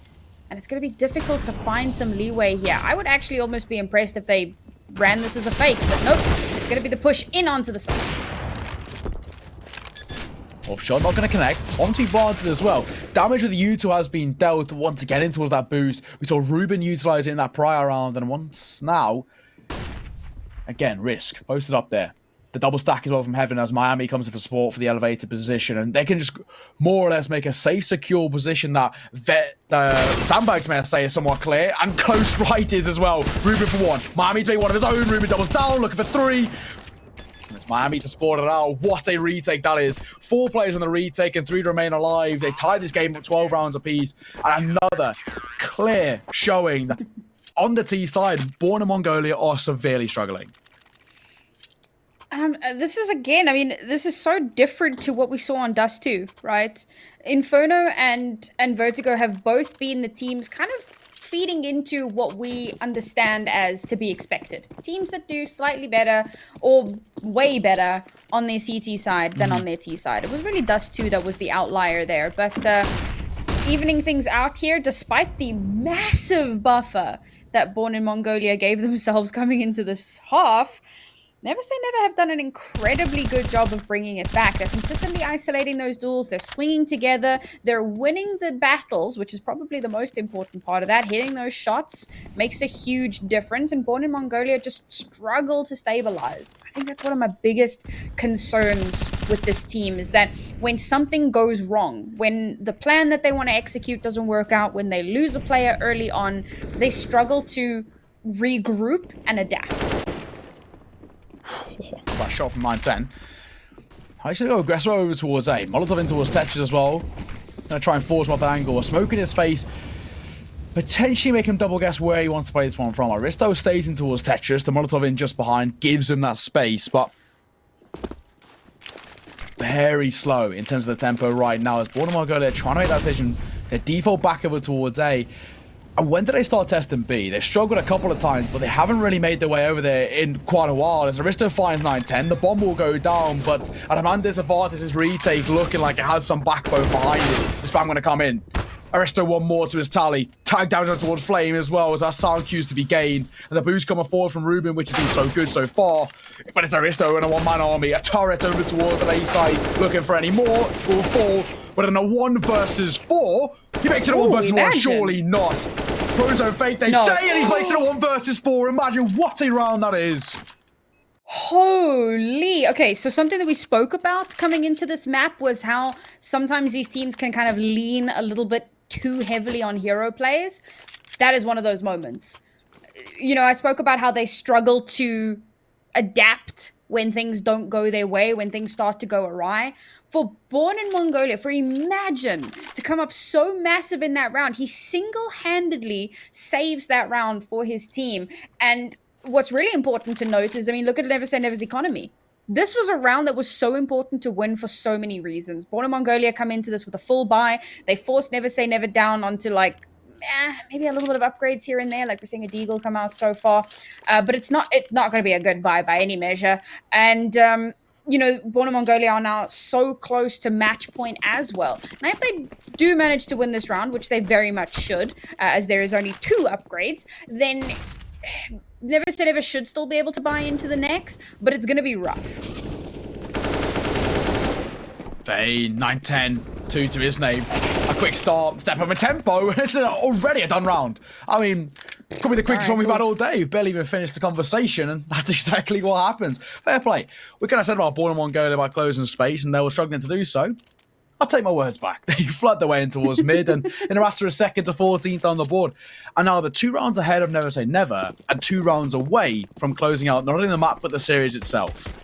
and it's going to be difficult to find some leeway here. I would actually almost be impressed if they ran this as a fake, but nope, it's going to be the push in onto the sides. Offshot not going to connect. Onto advantage as well. Damage with the U2 has been dealt once again in towards that boost. We saw Ruben utilize it in that prior round, and once now, again, risk posted up there. The double stack as well from Heaven as Miami comes in for support for the elevated position, and they can just more or less make a safe, secure position that sandbags, may I say, is somewhat clear, and close right is as well. Ruben for 1. Miami to make one of his own. Ruben doubles down, looking for 3. And it's Miami to sport it out. What a retake that is. 4 players on the retake and 3 to remain alive. They tied this game up 12 rounds apiece, and another clear showing that on the T side, Born in Mongolia are severely struggling. This is, again, I mean, this is so different to what we saw on Dust 2, right? Inferno and Vertigo have both been the teams kind of feeding into what we understand as to be expected. Teams that do slightly better or way better on their CT side than on their T side. It was really Dust 2 that was the outlier there, but evening things out here, despite the massive buffer that Born in Mongolia gave themselves coming into this half, Never Say Never have done an incredibly good job of bringing it back. They're consistently isolating those duels. They're swinging together. They're winning the battles, which is probably the most important part of that. Hitting those shots makes a huge difference. And Born in Mongolia just struggle to stabilize. I think that's one of my biggest concerns with this team is that when something goes wrong, when the plan that they want to execute doesn't work out, when they lose a player early on, they struggle to regroup and adapt. That shot from 9-10. I should go aggressive over towards A. Molotov in towards Tetris as well. Gonna try and force him off the angle. A smoke in his face. Potentially make him double guess where he wants to play this one from. Aristo stays in towards Tetris. The Molotov in just behind gives him that space, but very slow in terms of the tempo right now. As Born in Mongolia trying to make that decision. Their default back over towards A. And when did they start testing B? They struggled a couple of times, but they haven't really made their way over there in quite a while. As Aristo finds 9-10, the bomb will go down, but Adamandis Avartis' retake looking like it has some backbone behind it. The spam going to come in. Aristo one more to his tally. Tagged down towards Flame as well, as our sound cues to be gained. And the boost coming forward from Ruben, which has been so good so far. But it's Aristo in a one-man army. A turret over towards the A side, looking for any more. Will fall. But in a 1 versus 4, he makes it a 1 versus 1. Surely not. Prozone Fate, they say, and he makes it a 1 versus 4. Imagine what a round that is. Holy. Okay, so something that we spoke about coming into this map was how sometimes these teams can kind of lean a little bit too heavily on hero plays. That is one of those moments. You know, I spoke about how they struggle to adapt when things don't go their way, when things start to go awry. For Born in Mongolia, for Imagine to come up so massive in that round, he single-handedly saves that round for his team. And what's really important to note is, I mean, look at Never Say Never's economy. This was a round that was so important to win for so many reasons. Born in Mongolia come into this with a full buy. They forced Never Say Never down onto like maybe a little bit of upgrades here and there, like we're seeing a Deagle come out so far. But it's not going to be a good buy by any measure. And you know, Born in Mongolia are now so close to match point as well. Now, if they do manage to win this round, which they very much should, as there is only 2 upgrades, then Never Say Never should still be able to buy into the next, but it's going to be rough. Vayne, 9-10, 2 to his name. A quick start, step up in tempo, and it's already a done round. I mean, could be the quickest one we've had all day. We've barely even finished the conversation, and that's exactly what happens. Fair play. We kind of said about Born in Mongolia about closing space, and they were struggling to do so. I'll take my words back. They flood their way in towards mid, and in a matter of seconds, to 14th on the board. And now they're 2 rounds ahead of Never Say Never, and 2 rounds away from closing out not only the map, but the series itself.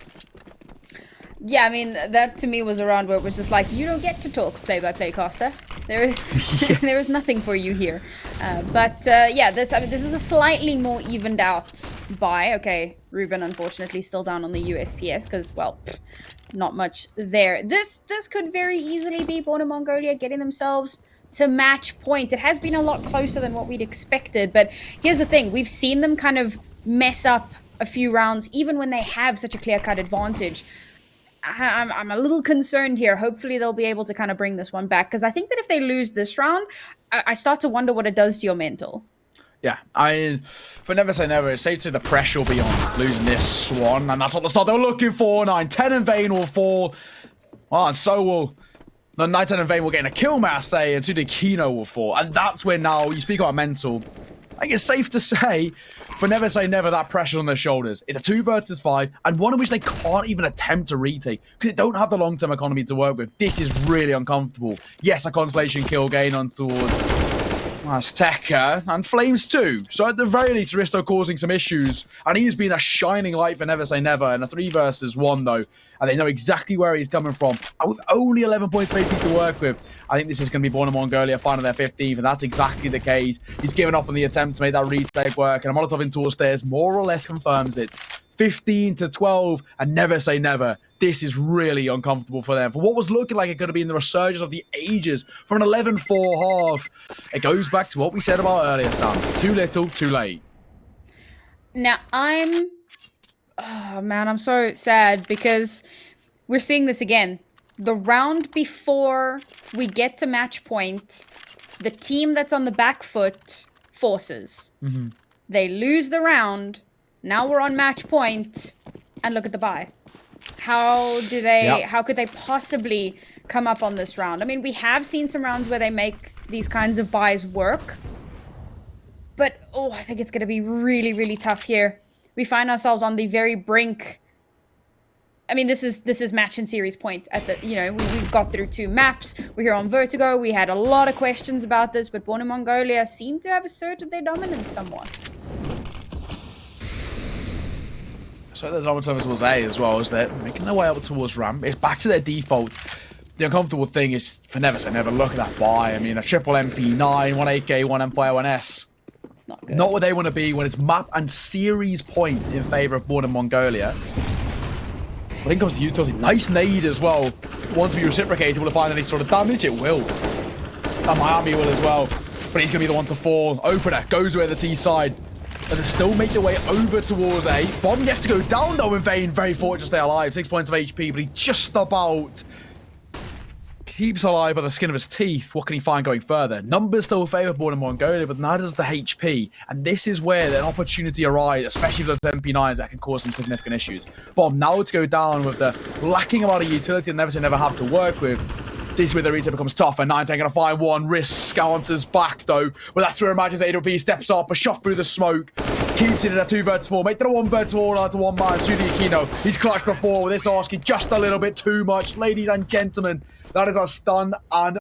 Yeah, I mean, that to me was a round where it was just like, you don't get to talk play-by-play, Costa. There is nothing for you here. Yeah, this is a slightly more evened out buy. Okay, Ruben unfortunately still down on the USPS because, well, not much there. This could very easily be Born in Mongolia getting themselves to match point. It has been a lot closer than what we'd expected, but here's the thing. We've seen them kind of mess up a few rounds, even when they have such a clear-cut advantage. I'm a little concerned here. Hopefully they'll be able to kind of bring this one back, because I think that if they lose this round, I start to wonder what it does to your mental. Yeah, but Never Say Never, it's safe to say the pressure will be on losing this one, and that's what the start they were looking for. 9-10 and Vayne will fall. Well, and so will... No, 9-10 and Vayne will get in a kill, may I say, and Sudikino will fall. And that's where now, you speak about mental, I think it's safe to say, for Never Say Never, that pressure on their shoulders. It's a 2 versus 5, and one in which they can't even attempt to retake, because they don't have the long-term economy to work with. This is really uncomfortable. Yes, a consolation kill gain on towards Azteca, and Flames too. So at the very least, Aristo causing some issues, and he's been a shining light for Never Say Never in a 3 versus 1 though, and they know exactly where he's coming from. And with only 11 points of AP to work with, I think this is going to be Born in Mongolia finding their 15th, and that's exactly the case. He's given up on the attempt to make that retake work, and a Molotov in towards stairs more or less confirms it. 15-12, and Never Say Never. This is really uncomfortable for them. For what was looking like it could have been the resurgence of the ages from an 11-4 half. It goes back to what we said about earlier, Sam. Too little, too late. Now, oh man, I'm so sad because we're seeing this again. The round before we get to match point, the team that's on the back foot forces. They lose the round. Now we're on match point. And look at the buy. How could they possibly come up on this round? I mean, we have seen some rounds where they make these kinds of buys work. But, oh, I think it's going to be really, really tough here. We find ourselves on the very brink. I mean, this is match and series point at the, you know, we got through 2 maps. We're here on Vertigo. We had a lot of questions about this, but Born in Mongolia seem to have asserted their dominance somewhat. So the dominance of was A as well, is they're making their way up towards ramp. It's back to their default. The uncomfortable thing is, for never say never, look at that buy. I mean, a triple MP9, 1 AK, 1 Empire, 1 S. It's not good. Not what they want to be when it's map and series point in favor of Born in Mongolia. I think it comes to utility. Nice nade as well. Want to be reciprocated. Will it find any sort of damage? It will. And Miami will as well. But he's going to be the one to fall. Opener goes away the T side. But they still make their way over towards A. Bomb gets to go down though in vain. Very fortunate to stay alive. 6 points of HP, but he just about keeps alive by the skin of his teeth. What can he find going further? Numbers still favour Born in Mongolia, but neither does the HP. And this is where an opportunity arises, especially for those MP9s that can cause some significant issues. Bomb now to go down with the lacking amount of utility and never say never have to work with. This is where the reset becomes tougher. 9-10 going to find one. Risk answers back though. Well, that's where Imagines AWP steps up. A shot through the smoke. Keeps it in a 2 versus 4. Make it a 1 versus 4 down to 1 man. Studio Aquino. He's clutched before with this asking just a little bit too much. Ladies and gentlemen, that is our stun and